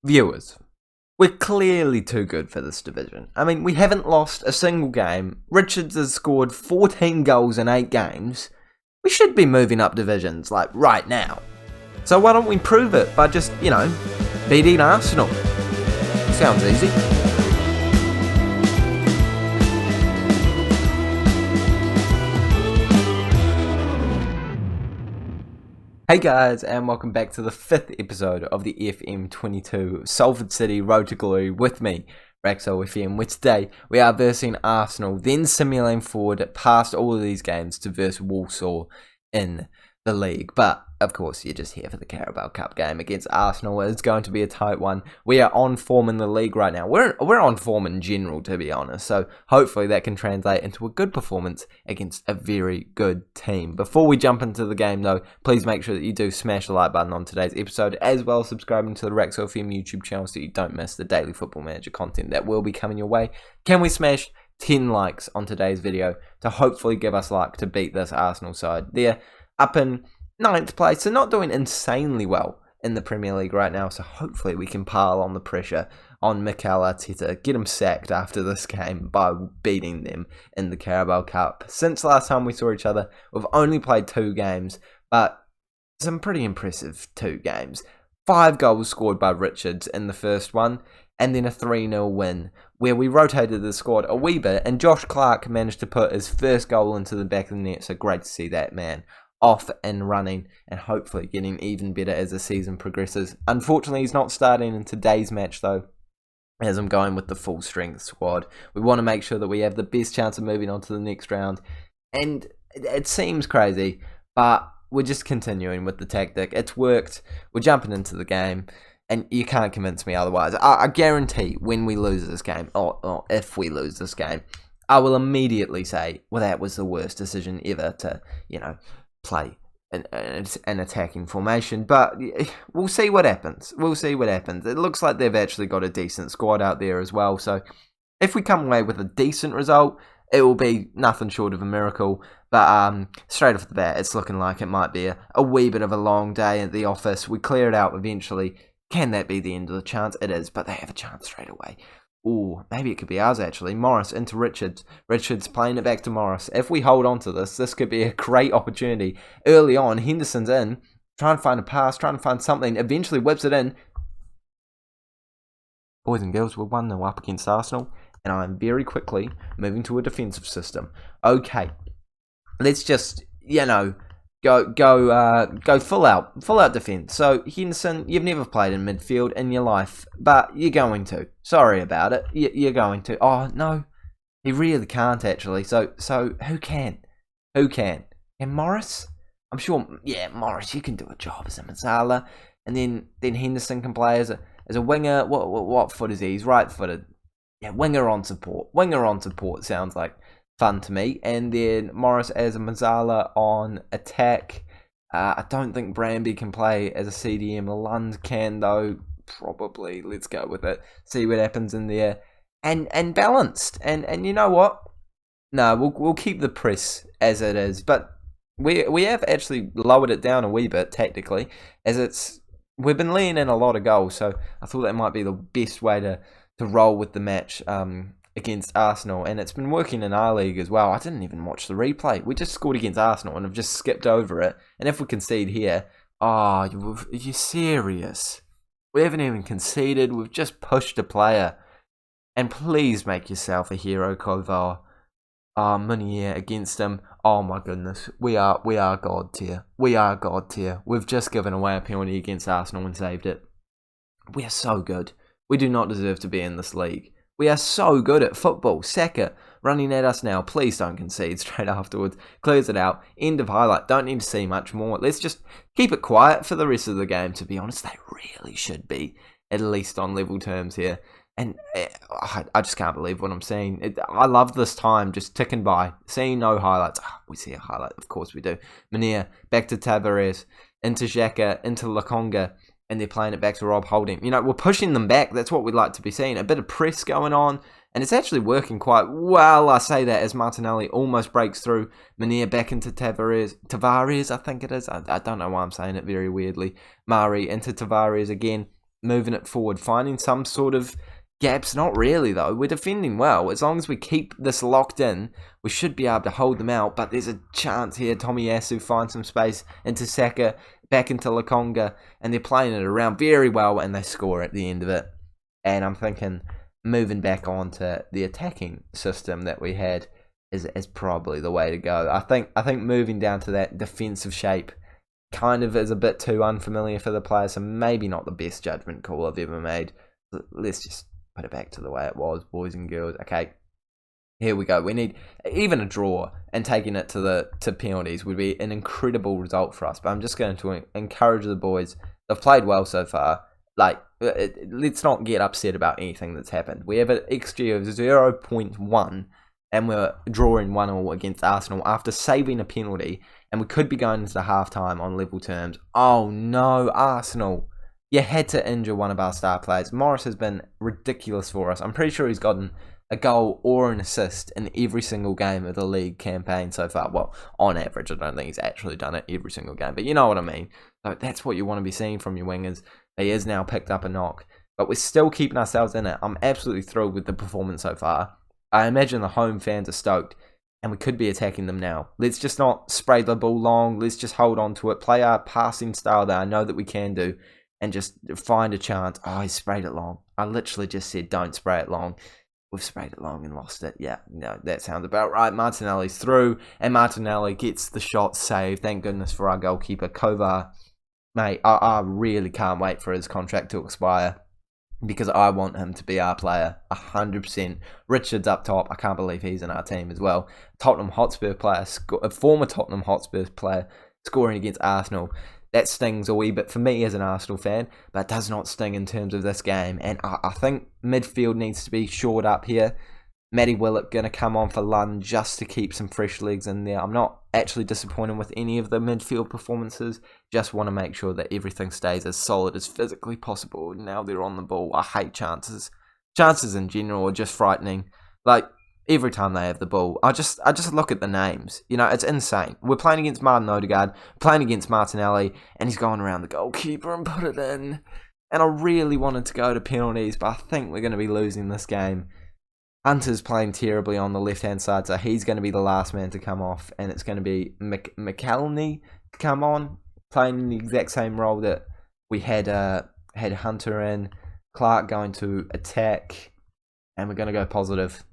Viewers, we're clearly too good for this division. I mean, we haven't lost a single game. Richards has scored 14 goals in 8 games. We should be moving up divisions, like, right now. So why don't we prove it by just, beating Arsenal? Sounds easy. Hey guys, and welcome back to the 5th episode of the FM22 Salford City Road to Glory with me, Raxo FM, where today we are versing Arsenal, then simulating forward past all of these games to verse Walsall in the league. But of course, you're just here for the Carabao Cup game against Arsenal. It's going to be a tight one. We are on form in the league right now. We're on form in general, to be honest. So hopefully that can translate into a good performance against a very good team. Before we jump into the game, though, please make sure that you do smash the like button on today's episode, as well as subscribing to the Raxo FM YouTube channel so you don't miss the daily Football Manager content that will be coming your way. Can we smash 10 likes on today's video to hopefully give us luck to beat this Arsenal side? They're up in 9th place, so not doing insanely well in the Premier League right now, so hopefully we can pile on the pressure on Mikel Arteta, get him sacked after this game by beating them in the Carabao Cup. Since last time we saw each other, we've only played 2 games, but some pretty impressive 2 games. 5 goals scored by Richards in the first one, and then a 3-0 win, where we rotated the squad a wee bit, and Josh Clark managed to put his first goal into the back of the net, so great to see that man off and running and hopefully getting even better as the season progresses. Unfortunately, he's not starting in today's match though, as I'm going with the full strength squad. We want to make sure that we have the best chance of moving on to the next round, and it seems crazy, but we're just continuing with the tactic. It's worked. We're jumping into the game, and you can't convince me otherwise. I guarantee when we lose this game, or if we lose this game, I will immediately say, well, that was the worst decision ever to, play an attacking formation, but we'll see what happens. It looks like they've actually got a decent squad out there as well, so if we come away with a decent result, it will be nothing short of a miracle, but straight off the bat, it's looking like it might be a wee bit of a long day at the office. We clear it out eventually. Can that be the end of the chance? It is, but they have a chance straight away. Ooh, maybe it could be ours actually. Morris into Richards. Richards playing it back to Morris. If we hold on to this could be a great opportunity. Early on, Henderson's in, trying to find a pass, trying to find something, eventually whips it in. Boys and girls, we're 1-0 up against Arsenal, and I'm very quickly moving to a defensive system. Okay, let's just, go full out defense. So Henderson, you've never played in midfield in your life, but you're going to. Sorry about it. You're going to. Oh no, he really can't actually. So who can? And Morris? I'm sure. Yeah, Morris, you can do a job as a Mazzala, and then Henderson can play as a winger. What foot is he? He's right-footed. Yeah, winger on support. Winger on support sounds like fun to me. And then Morris as a Mazzala on attack. I don't think Branby can play as a CDM. Lund can though, probably. Let's go with it. See what happens in there. And balanced. And you know what? No, we'll keep the press as it is. But we have actually lowered it down a wee bit tactically, as we've been laying in a lot of goals. So I thought that might be the best way to roll with the match against Arsenal, and it's been working in our league as well. I didn't even watch the replay. We just scored against Arsenal and have just skipped over it. And if we concede here, are you serious? We haven't even conceded. We've just pushed a player. And please make yourself a hero, CARBAO. Meunier against him. Oh my goodness, we are god tier. We are god tier. We've just given away a penalty against Arsenal and saved it. We are so good. We do not deserve to be in this league. We are so good at football. Saka running at us now. Please don't concede straight afterwards. Clears it out. End of highlight. Don't need to see much more. Let's just keep it quiet for the rest of the game. To be honest, they really should be, at least on level terms here. And I just can't believe what I'm seeing. I love this time just ticking by. Seeing no highlights. We see a highlight. Of course we do. Meunier back to Tavares. Into Xhaka. Into Lokonga. And they're playing it back to Rob Holding. We're pushing them back. That's what we'd like to be seeing. A bit of press going on. And it's actually working quite well. I say that as Martinelli almost breaks through. Meunier back into Tavares, I think it is. I don't know why I'm saying it very weirdly. Mari into Tavares again. moving it forward, finding some sort of gaps. Not really, though. We're defending well. As long as we keep this locked in, we should be able to hold them out. But there's a chance here. Tomiyasu finds some space into Saka, back into Lokonga, and they're playing it around very well, and they score at the end of it. And I'm thinking moving back onto the attacking system that we had is probably the way to go. I think moving down to that defensive shape kind of is a bit too unfamiliar for the players, so maybe not the best judgment call I've ever made. Let's just put it back to the way it was, boys and girls. Okay, here we go. We need even a draw, and taking it to penalties would be an incredible result for us. But I'm just going to encourage the boys. They've played well so far. Like, let's not get upset about anything that's happened. We have an XG of 0.1, and we're drawing 1-1 against Arsenal after saving a penalty, and we could be going into half-time on level terms. Oh no, Arsenal. You had to injure one of our star players. Morris has been ridiculous for us. I'm pretty sure he's gotten a goal or an assist in every single game of the league campaign so far. Well, on average, I don't think he's actually done it every single game, but you know what I mean. So that's what you want to be seeing from your wingers. He has now picked up a knock, but we're still keeping ourselves in it. I'm absolutely thrilled with the performance so far. I imagine the home fans are stoked, and we could be attacking them now. Let's just not spray the ball long. Let's just hold on to it, play our passing style that I know that we can do, and just find a chance. Oh, he sprayed it long. I literally just said don't spray it long. We've sprayed it long and lost it. Yeah, no, that sounds about right. Martinelli's through, and Martinelli gets the shot saved. Thank goodness for our goalkeeper, Kovar. Mate, I really can't wait for his contract to expire, because I want him to be our player 100%. Richard's up top. I can't believe he's in our team as well. Tottenham Hotspur player, a former Tottenham Hotspur player, scoring against Arsenal. That stings a wee bit for me as an Arsenal fan, but it does not sting in terms of this game. And I think midfield needs to be shored up here. Matty Willett going to come on for Lund just to keep some fresh legs in there. I'm not actually disappointed with any of the midfield performances. Just want to make sure that everything stays as solid as physically possible. Now they're on the ball. I hate chances. Chances in general are just frightening. Like, every time they have the ball, I just look at the names. You know, it's insane. We're playing against Martin Odegaard, playing against Martinelli, and he's going around the goalkeeper and put it in. And I really wanted to go to penalties, but I think we're going to be losing this game. Hunter's playing terribly on the left-hand side, so he's going to be the last man to come off, and it's going to be McElney to come on, playing in the exact same role that we had Hunter in. Clark going to attack, and we're going to go positive,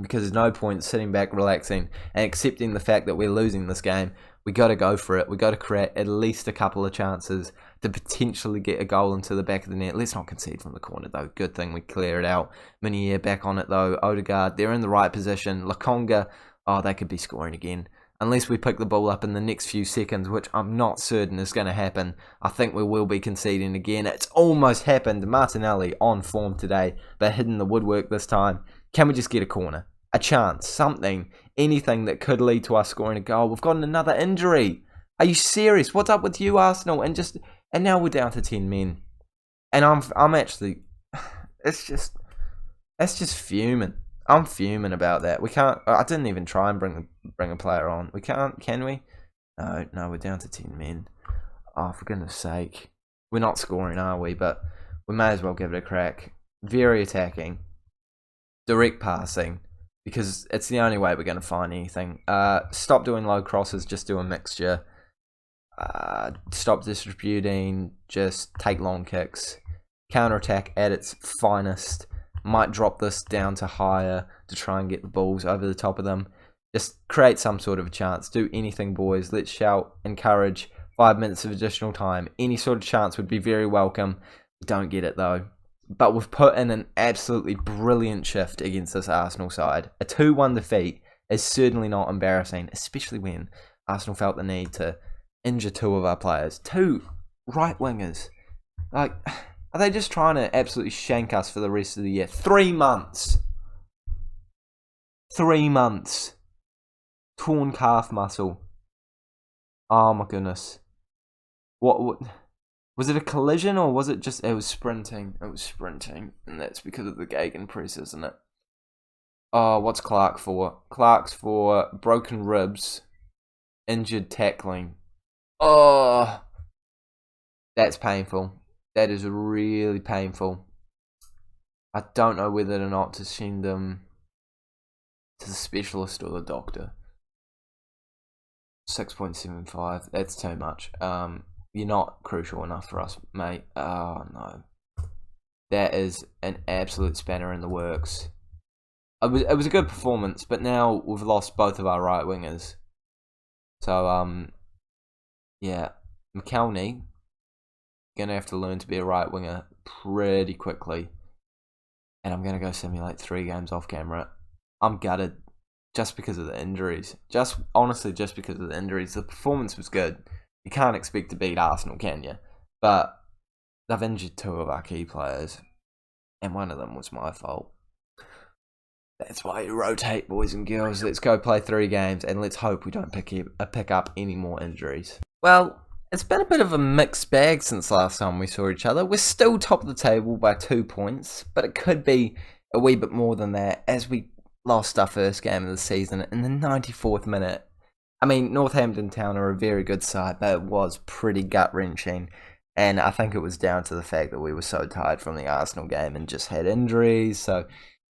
because there's no point sitting back, relaxing, and accepting the fact that we're losing this game. We got to go for it. We got to create at least a couple of chances to potentially get a goal into the back of the net. Let's not concede from the corner, though. Good thing we clear it out. Minier back on it, though. Odegaard, they're in the right position. Lokonga, oh, they could be scoring again. Unless we pick the ball up in the next few seconds, which I'm not certain is going to happen. I think we will be conceding again. It's almost happened. Martinelli on form today, but hitting the woodwork this time. Can we just get a corner? A chance, something, anything that could lead to us scoring a goal. We've got another injury. Are you serious? What's up with you, Arsenal? And now we're down to 10 men. And I'm actually, that's just fuming. I'm fuming about that. We can't. I didn't even try and bring a player on. We can't, can we? No, we're down to 10 men. Oh, for goodness sake, we're not scoring, are we? But we may as well give it a crack. Very attacking, direct passing. Because it's the only way we're going to find anything. Stop doing low crosses, just do a mixture. Stop distributing, just take long kicks. Counter-attack at its finest. Might drop this down to higher to try and get the balls over the top of them. Just create some sort of a chance. Do anything, boys. Let's shout, encourage. 5 minutes of additional time. Any sort of chance would be very welcome. We don't get it, though. But we've put in an absolutely brilliant shift against this Arsenal side. A 2-1 defeat is certainly not embarrassing, especially when Arsenal felt the need to injure two of our players. Two right wingers. Like, are they just trying to absolutely shank us for the rest of the year? 3 months. 3 months. Torn calf muscle. Oh my goodness. What? Was it a collision, or was it just... It was sprinting. It was sprinting. And that's because of the gegenpress, isn't it? Oh, what's Clark for? Clark's for broken ribs. Injured tackling. Oh, that's painful. That is really painful. I don't know whether or not to send them to the specialist or the doctor. 6.75, that's too much. You're not crucial enough for us, mate. Oh, no. That is an absolute spanner in the works. It was a good performance, but now we've lost both of our right wingers. So, yeah. McElney, gonna have to learn to be a right winger pretty quickly. And I'm gonna go simulate 3 games off camera. I'm gutted. Just because of the injuries. Honestly, just because of the injuries. The performance was good. You can't expect to beat Arsenal, can you? But they've injured 2 of our key players. And one of them was my fault. That's why you rotate, boys and girls. Let's go play 3 games and let's hope we don't pick up any more injuries. Well, it's been a bit of a mixed bag since last time we saw each other. We're still top of the table by 2 points. But it could be a wee bit more than that as we lost our first game of the season in the 94th minute. I mean, Northampton Town are a very good side, but it was pretty gut-wrenching. And I think it was down to the fact that we were so tired from the Arsenal game and just had injuries. So,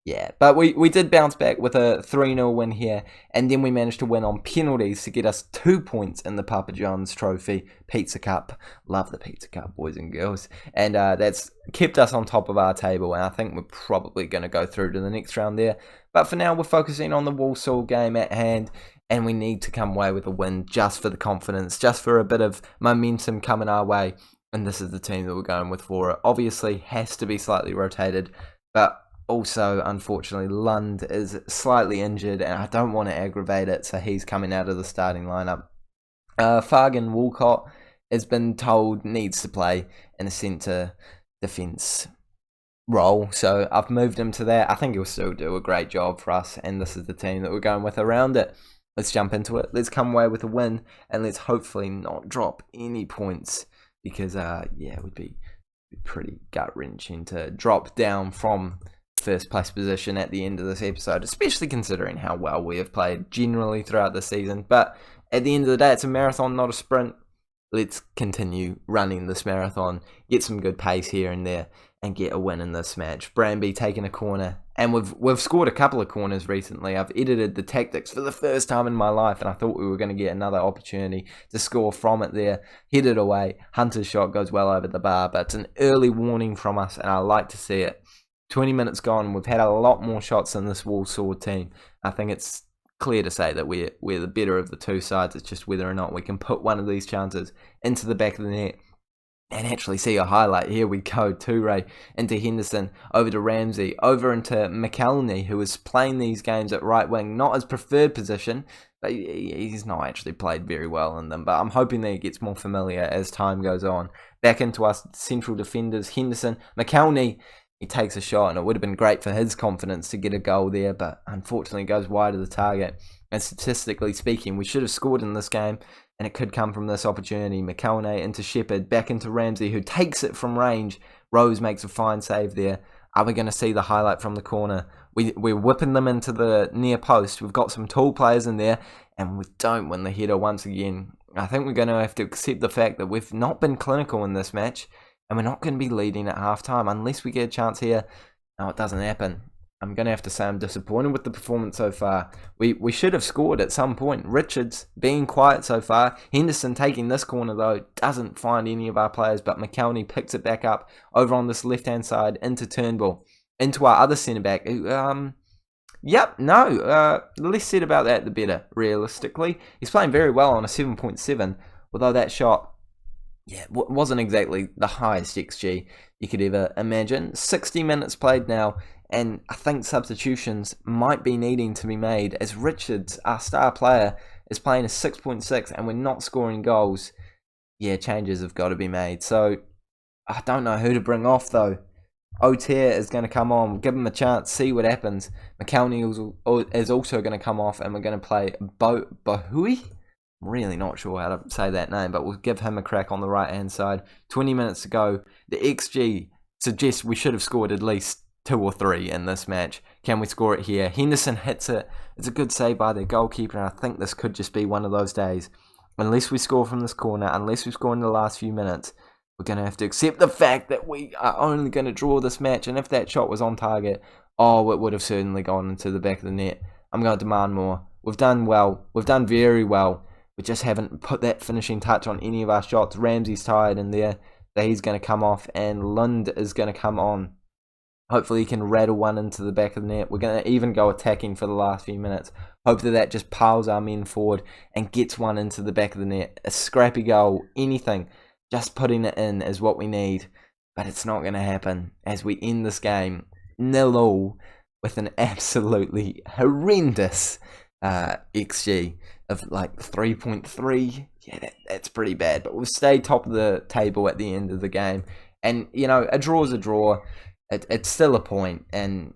yeah. But we did bounce back with a 3-0 win here. And then we managed to win on penalties to get us 2 points in the Papa John's Trophy Pizza Cup. Love the Pizza Cup, boys and girls. And that's kept us on top of our table. And I think we're probably going to go through to the next round there. But for now, we're focusing on the Walsall game at hand. And we need to come away with a win just for the confidence, just for a bit of momentum coming our way. And this is the team that we're going with for it. Obviously, has to be slightly rotated. But also, unfortunately, Lund is slightly injured. And I don't want to aggravate it. So he's coming out of the starting lineup. Fargan Walcott has been told needs to play in a centre defence role, so I've moved him to that. I think he'll still do a great job for us, and this is the team that we're going with around it. Let's jump into it. Let's come away with a win, and let's hopefully not drop any points, because it would be pretty gut-wrenching to drop down from first place position at the end of this episode, especially considering how well we have played generally throughout the season. But at the end of the day, it's a marathon, not a sprint. Let's continue running this marathon, get some good pace here and there, and get a win in this match. Branby taking a corner, and we've scored a couple of corners recently. I've edited the tactics for the first time in my life, and I thought we were going to get another opportunity to score from it there. Headed away, Hunter's shot goes well over the bar, but it's an early warning from us, and I like to see it. 20 minutes gone, we've had a lot more shots than this Walsall team. I think it's clear to say that we're the better of the 2 sides. It's just whether or not we can put one of these chances into the back of the net and actually see a highlight. Here we go, Toure into Henderson, over to Ramsey, over into McElney, who is playing these games at right wing, not his preferred position, but he's not actually played very well in them. But I'm hoping that he gets more familiar as time goes on. Back into us central defenders, Henderson, McElney. He takes a shot, and it would have been great for his confidence to get a goal there, but unfortunately goes wide of the target. And statistically speaking, we should have scored in this game, and it could come from this opportunity. McElney into Shepherd, back into Ramsey, who takes it from range. Rose makes a fine save there. Are we going to see the highlight from the corner? We're whipping them into the near post. We've got some tall players in there, and we don't win the header once again. I think we're going to have to accept the fact that we've not been clinical in this match, and we're not going to be leading at half-time unless we get a chance here. No, it doesn't happen. I'm going to have to say I'm disappointed with the performance so far. We should have scored at some point. Richards being quiet so far. Henderson taking this corner, though, doesn't find any of our players, but McElney picks it back up over on this left-hand side into Turnbull, into our other centre-back. The less said about that, the better, realistically. He's playing very well on a 7.7, although that shot wasn't exactly the highest XG you could ever imagine. 60 minutes played now, and I think substitutions might be needing to be made as Richards, our star player, is playing a 6.6 and we're not scoring goals. Yeah, changes have got to be made. So, I don't know who to bring off though. O'Tear is going to come on. Give him a chance, see what happens. McElney is also going to come off, and we're going to play Bohui? I'm really not sure how to say that name, but we'll give him a crack on the right-hand side. 20 minutes to go. The XG suggests we should have scored at least 2 or 3 in this match. Can we score it here? Henderson hits it. It's a good save by their goalkeeper, and I think this could just be one of those days. Unless we score from this corner, unless we score in the last few minutes, We're going to have to accept the fact that we are only going to draw this match. And if that shot was on target, it would have certainly gone into the back of the net. I'm going to demand more. We've done well. We've done very well. We just haven't put that finishing touch on any of our shots. Ramsey's tired in there. So he's going to come off. And Lund is going to come on. Hopefully he can rattle one into the back of the net. We're going to even go attacking for the last few minutes. Hope that just piles our men forward and gets one into the back of the net. A scrappy goal, anything. Just putting it in is what we need. But it's not going to happen as we end this game 0-0 with an absolutely horrendous XG of like 3.3. Yeah, that's pretty bad. But we've stayed top of the table at the end of the game. And, you know, a draw is a draw. It's still a point, and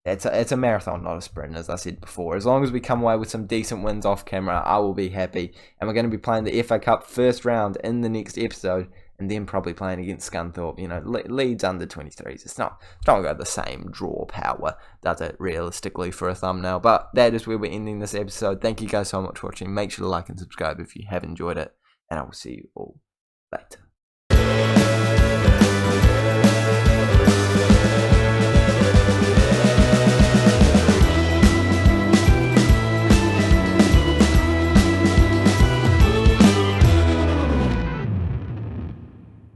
it's a marathon, not a sprint, as I said before. As long as we come away with some decent wins off camera, I will be happy. And we're going to be playing the FA Cup first round in the next episode, and then probably playing against Scunthorpe. You know, Leeds under 23s. It's not got the same draw power, does it, realistically, for a thumbnail? But that is where we're ending this episode. Thank you guys so much for watching. Make sure to like and subscribe if you have enjoyed it, and I will see you all later.